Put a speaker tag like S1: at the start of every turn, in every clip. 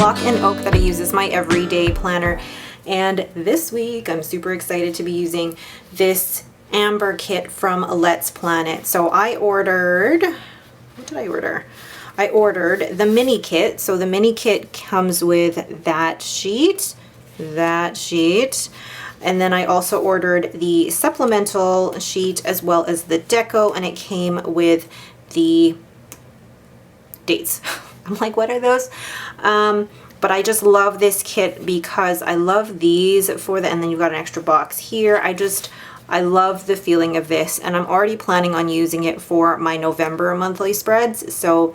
S1: Hemlock and Oak that I use as my everyday planner. And this week I'm super excited to be using this amber kit from Let's Plan It. So I ordered, what did I order? I ordered the mini kit. So the mini kit comes with that sheet, and then I also ordered the supplemental sheet as well as the deco, and it came with the dates. I'm like, what are those? But I just love this kit because I love these for the, and then you've got an extra box here. I love the feeling of this, and I'm already planning on using it for my November monthly spreads. So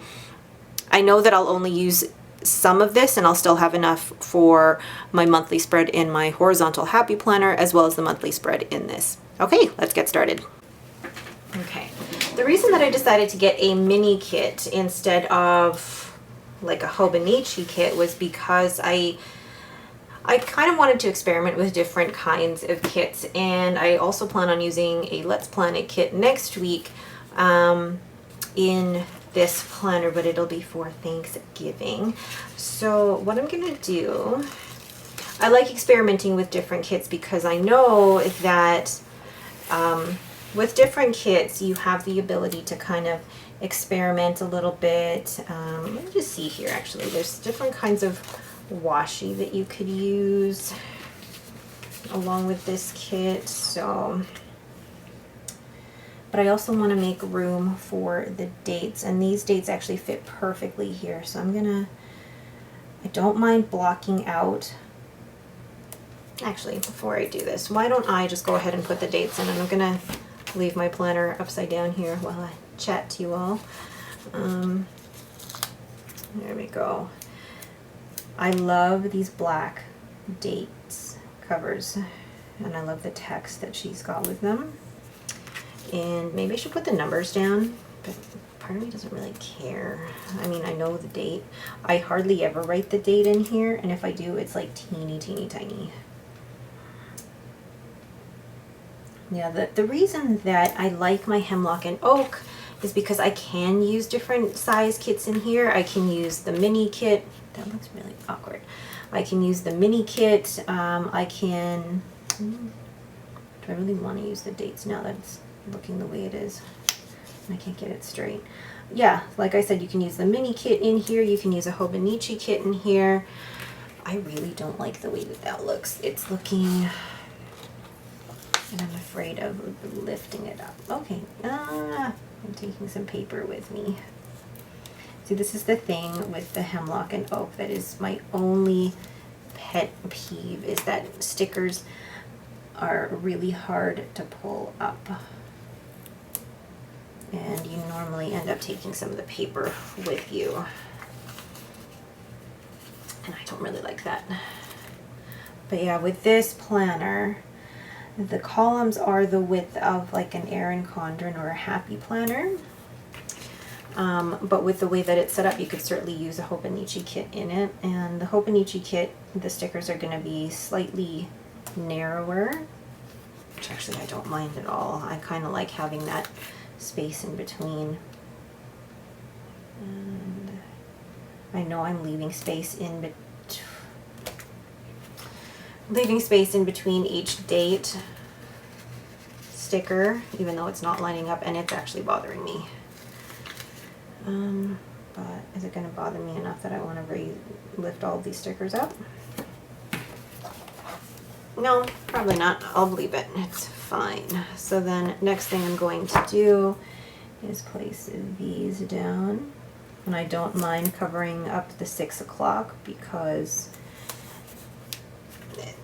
S1: I know that I'll only use some of this and I'll still have enough for my monthly spread in my horizontal happy planner as well as the monthly spread in this. Okay, let's get started. Okay, the reason that I decided to get a mini kit instead of like a Hobonichi kit was because I kind of wanted to experiment with different kinds of kits, and I also plan on using a Let's Plan It kit next week in this planner, but it'll be for Thanksgiving. So what I'm gonna do, I like experimenting with different kits because I know that with different kits you have the ability to kind of experiment a little bit. Let me just see here, actually there's different kinds of washi that you could use along with this kit. So, but I also want to make room for the dates, and these dates actually fit perfectly here. So I don't mind blocking out. Actually, before I do this, why don't I just go ahead and put the dates in, and I'm gonna leave my planner upside down here while I chat to you all. There we go. I love these black dates covers, and I love the text that she's got with them. And maybe I should put the numbers down, but part of me doesn't really care. I mean, I know the date. I hardly ever write the date in here, and if I do, it's like teeny tiny. Yeah, the reason that I like my Hemlock and Oak is because I can use different size kits in here. I can use the mini kit. That looks really awkward. I can use the mini kit. I can, do I really want to use the dates now that it's looking the way it is? I can't get it straight. Yeah, like I said, you can use the mini kit in here. You can use a Hobonichi kit in here. I really don't like the way that looks. It's looking, and I'm afraid of lifting it up. Okay, I'm taking some paper with me. See, this is the thing with the Hemlock and Oak that is my only pet peeve, is that stickers are really hard to pull up. And you normally end up taking some of the paper with you. And I don't really like that. But yeah, with this planner, the columns are the width of like an Erin Condren or a Happy Planner. But with the way that it's set up, you could certainly use a Hobonichi kit in it. And the Hobonichi kit, the stickers are going to be slightly narrower, which actually I don't mind at all. I kind of like having that space in between. And I know I'm leaving space in between each date sticker, even though it's not lining up, and it's actually bothering me. But is it going to bother me enough that I want to lift all of these stickers up? No, probably not. I'll leave it. It's fine. So then next thing I'm going to do is place these down. And I don't mind covering up the 6 o'clock because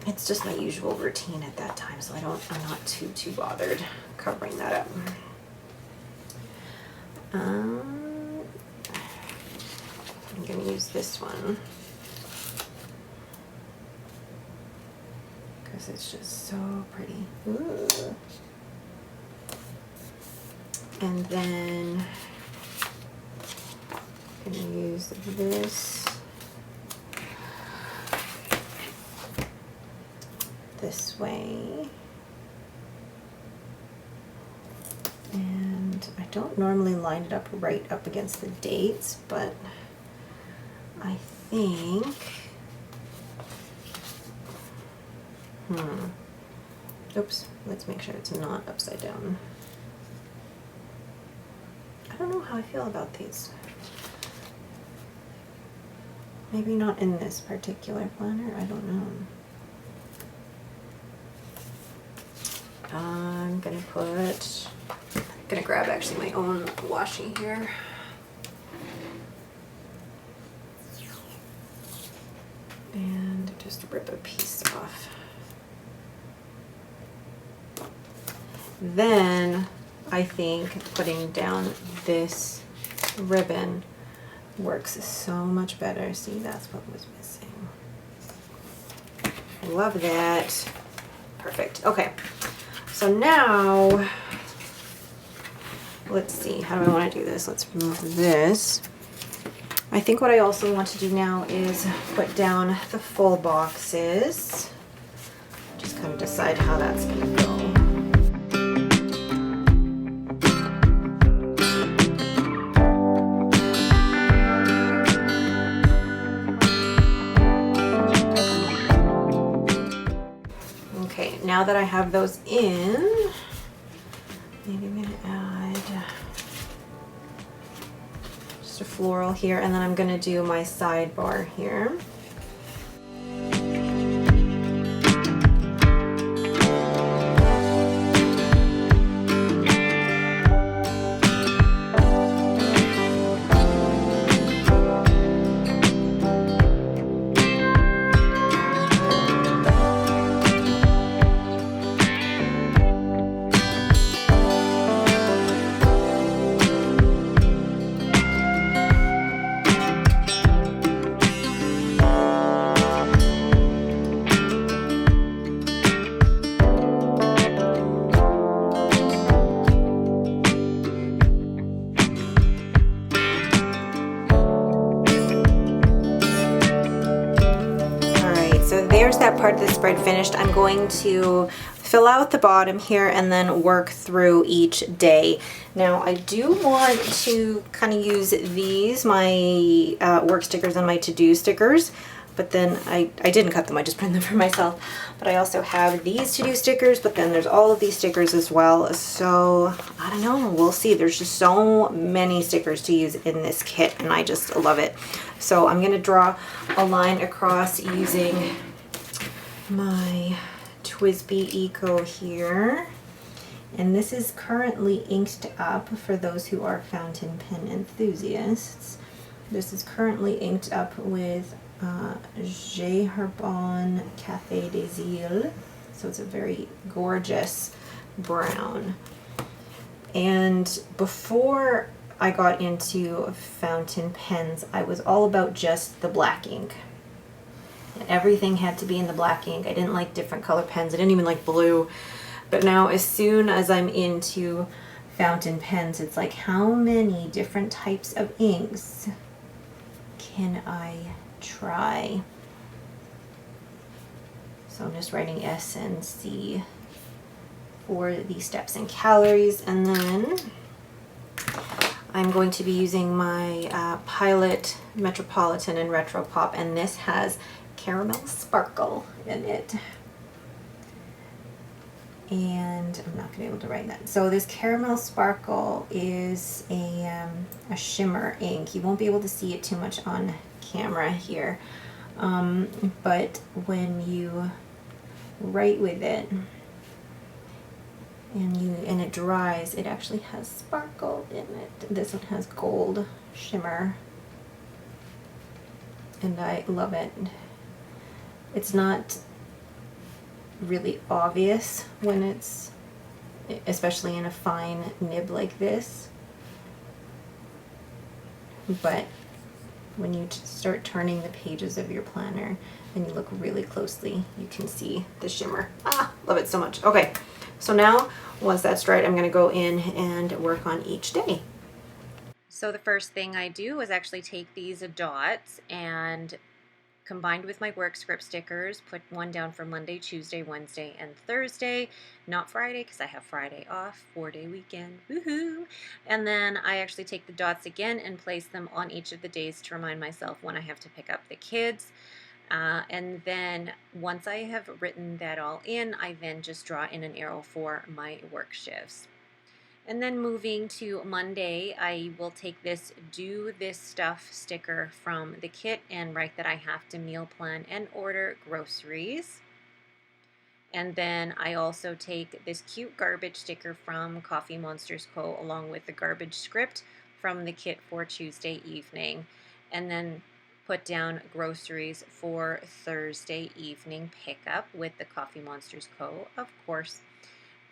S1: it's just my usual routine at that time, so I'm not too bothered covering that up. I'm going to use this one because it's just so pretty. Ooh. And then I'm going to use this way. And I don't normally line it up right up against the dates, but I think Oops, let's make sure it's not upside down. I don't know how I feel about these. Maybe not in this particular planner, I don't know. I'm gonna grab actually my own washi here. And just rip a piece off. Then I think putting down this ribbon works so much better. See, that's what was missing. Love that. Perfect. Okay. So now, let's see, how do I want to do this? Let's remove this. I think what I also want to do now is put down the full boxes. Just kind of decide how that's going to go. Okay, now that I have those in, maybe I'm going to add just a floral here, and then I'm going to do my sidebar here. There's that part of the spread finished. I'm going to fill out the bottom here and then work through each day. Now I do want to kind of use these, my work stickers and my to-do stickers, but then I didn't cut them, I just printed them for myself. But I also have these to-do stickers, but then there's all of these stickers as well. So I don't know, we'll see. There's just so many stickers to use in this kit and I just love it. So I'm gonna draw a line across using my TWSBI Eco here, and this is currently inked up for those who are fountain pen enthusiasts. This is currently inked up with J. Herbon Café des Îles, so it's a very gorgeous brown. And before I got into fountain pens, I was all about just the black ink. Everything had to be in the black ink. I didn't like different color pens. I didn't even like blue. But now as soon as I'm into fountain pens, it's like, how many different types of inks can I try? So I'm just writing S and C for the steps and calories. And then I'm going to be using my Pilot Metropolitan and Retro Pop, and this has caramel sparkle in it. And I'm not going to be able to write that. So this caramel sparkle is a shimmer ink. You won't be able to see it too much on camera here. But when you write with it and it dries, it actually has sparkle in it. This one has gold shimmer. And I love it. It's not really obvious when it's, especially in a fine nib like this, but when you start turning the pages of your planner and you look really closely, you can see the shimmer. Ah, love it so much. Okay, so now once that's dried, I'm going to go in and work on each day. So the first thing I do is actually take these dots and combined with my work script stickers, put one down for Monday, Tuesday, Wednesday, and Thursday, not Friday because I have Friday off, 4-day weekend, woohoo! And then I actually take the dots again and place them on each of the days to remind myself when I have to pick up the kids. And then once I have written that all in, I then just draw in an arrow for my work shifts. And then moving to Monday, I will take this Do This Stuff sticker from the kit and write that I have to meal plan and order groceries. And then I also take this cute garbage sticker from Coffee Monsters Co. along with the garbage script from the kit for Tuesday evening. And then put down groceries for Thursday evening pickup with the Coffee Monsters Co. of course.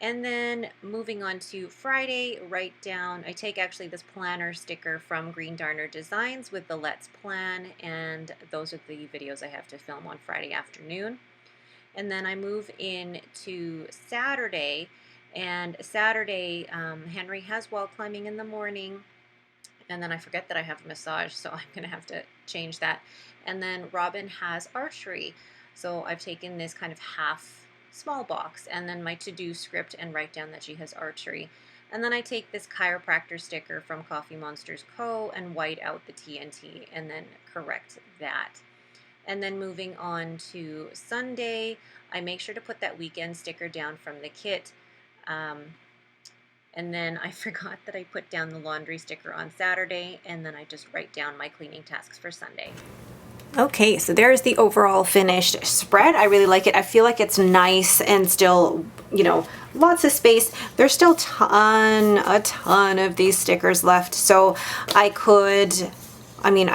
S1: And then moving on to Friday, write down, I take actually this planner sticker from Green Darner Designs with the Let's Plan, and those are the videos I have to film on Friday afternoon. And then I move in to Saturday, and Saturday, Henry has wall climbing in the morning, and then I forget that I have a massage, so I'm gonna have to change that. And then Robin has archery, so I've taken this kind of half small box and then my to-do script and write down that she has archery. And then I take this chiropractor sticker from Coffee Monsters Co. and white out the TNT and then correct that. And then moving on to Sunday, I make sure to put that weekend sticker down from the kit. And then I forgot that I put down the laundry sticker on Saturday, and then I just write down my cleaning tasks for Sunday. Okay, so there's the overall finished spread. I really like it. I feel like it's nice and still, you know, lots of space. There's still a ton of these stickers left. So I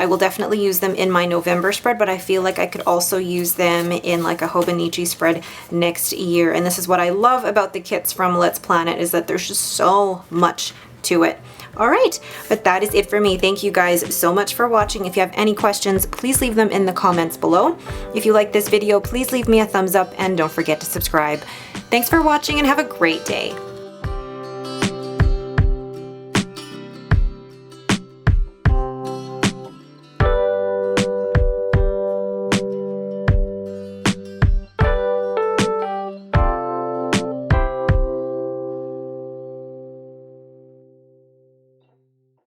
S1: will definitely use them in my November spread, but I feel like I could also use them in like a Hobonichi spread next year. And this is what I love about the kits from Let's Planet, is that there's just so much to it. All right, but that is it for me. Thank you guys so much for watching. If you have any questions, please leave them in the comments below. If you like this video, please leave me a thumbs up and don't forget to subscribe. Thanks for watching and have a great day.